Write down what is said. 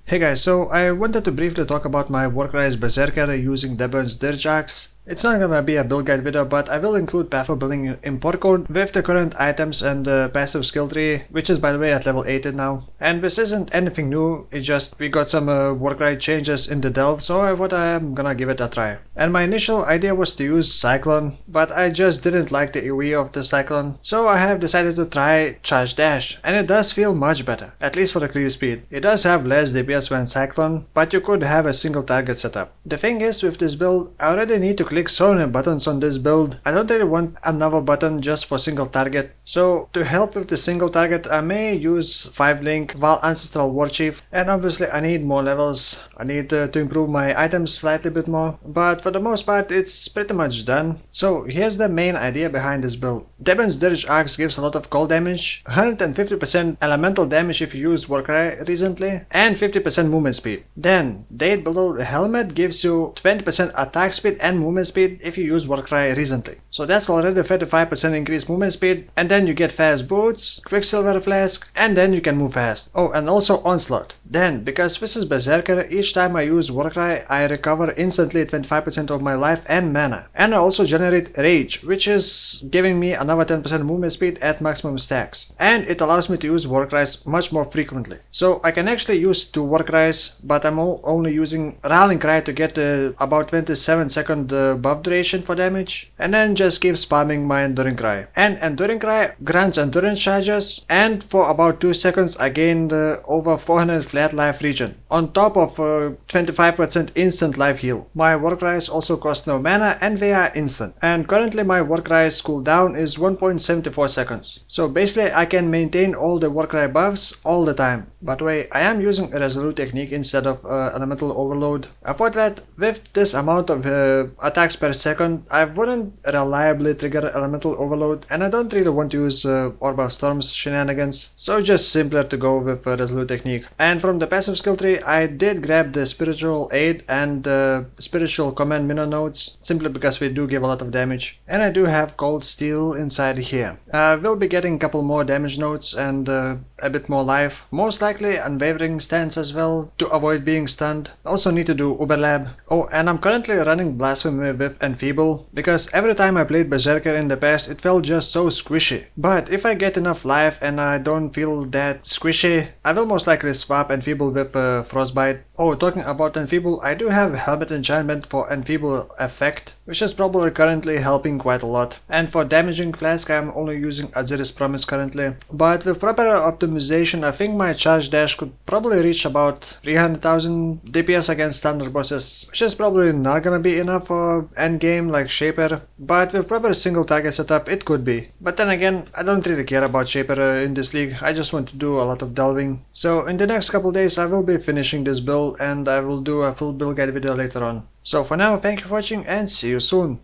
Hey guys, so I wanted to briefly talk about my Warcries Berserker using Debeon's Dirge. It's not gonna be a build guide video, but I will include path of building import code with the current items and the passive skill tree, which is by the way at level 80 now. And this isn't anything new, it's just we got some Warcry changes in the delve, so I'm gonna give it a try. And my initial idea was to use Cyclone, but I just didn't like the AoE of the Cyclone, so I have decided to try Charge Dash, and it does feel much better, at least for the clear speed. It does have less DPS than Cyclone, but you could have a single target setup. The thing is, with this build, I already need to click so many buttons on this build. I don't really want another button just for single target. So to help with the single target, I may use 5 Link while Ancestral Warchief, and obviously I need more levels. I need to improve my items slightly bit more, but for the most part it's pretty much done. So here's the main idea behind this build. Debeon's Dirge Axe gives a lot of cold damage, 150% elemental damage if you use Warcry recently, and 50% movement speed. Then, Date Below the Helmet gives you 20% attack speed and movement speed if you use Warcry recently. So that's already 35% increased movement speed, and then you get fast boots, Quicksilver Flask, and then you can move fast. Oh, and also Onslaught. Then, because this is Berserker, each time I use Warcry, I recover instantly 25% of my life and mana. And I also generate Rage, which is giving me another 10% movement speed at maximum stacks. And it allows me to use Warcries much more frequently. So I can actually use 2 Warcries, but I'm only using Rallying Cry to get about 27-second buff duration for damage, and then just keep spamming my Enduring Cry. And Enduring Cry grants endurance charges, and for about 2 seconds I gained over 400 flat life regen, on top of 25% instant life heal. My Warcries also cost no mana and they are instant, and currently my Warcries cooldown is 1.74 seconds. So basically I can maintain all the Warcry buffs all the time. By the way, I am using a Resolute technique instead of Elemental Overload. I thought that with this amount of attacks per second, I wouldn't reliably trigger Elemental Overload, and I don't really want to use Orb of Storm's shenanigans, so just simpler to go with Resolute technique. And from the passive skill tree, I did grab the Spiritual Aid and Spiritual Command Minion nodes, simply because they do give a lot of damage. And I do have Cold Steel inside here. We'll be getting a couple more damage nodes and a bit more life, most likely Unwavering Stance as well, to avoid being stunned. Also need to do Uberlab. Oh, and I'm currently running Blasphemy with Enfeeble, because every time I played Berserker in the past it felt just so squishy. But if I get enough life and I don't feel that squishy, I will most likely swap Enfeeble with Frostbite. Oh, talking about Enfeeble, I do have Helmet Enchantment for Enfeeble effect, which is probably currently helping quite a lot. And for Damaging Flask I'm only using Azir's Promise currently. But with proper optimization I think my Charge Dash could probably reach about 300,000 DPS against standard bosses, which is probably not gonna be enough for endgame like Shaper, but with proper single target setup it could be. But then again, I don't really care about Shaper in this league, I just want to do a lot of delving. So in the next couple days I will be finishing this build, and I will do a full build guide video later on. So for now, thank you for watching and see you soon.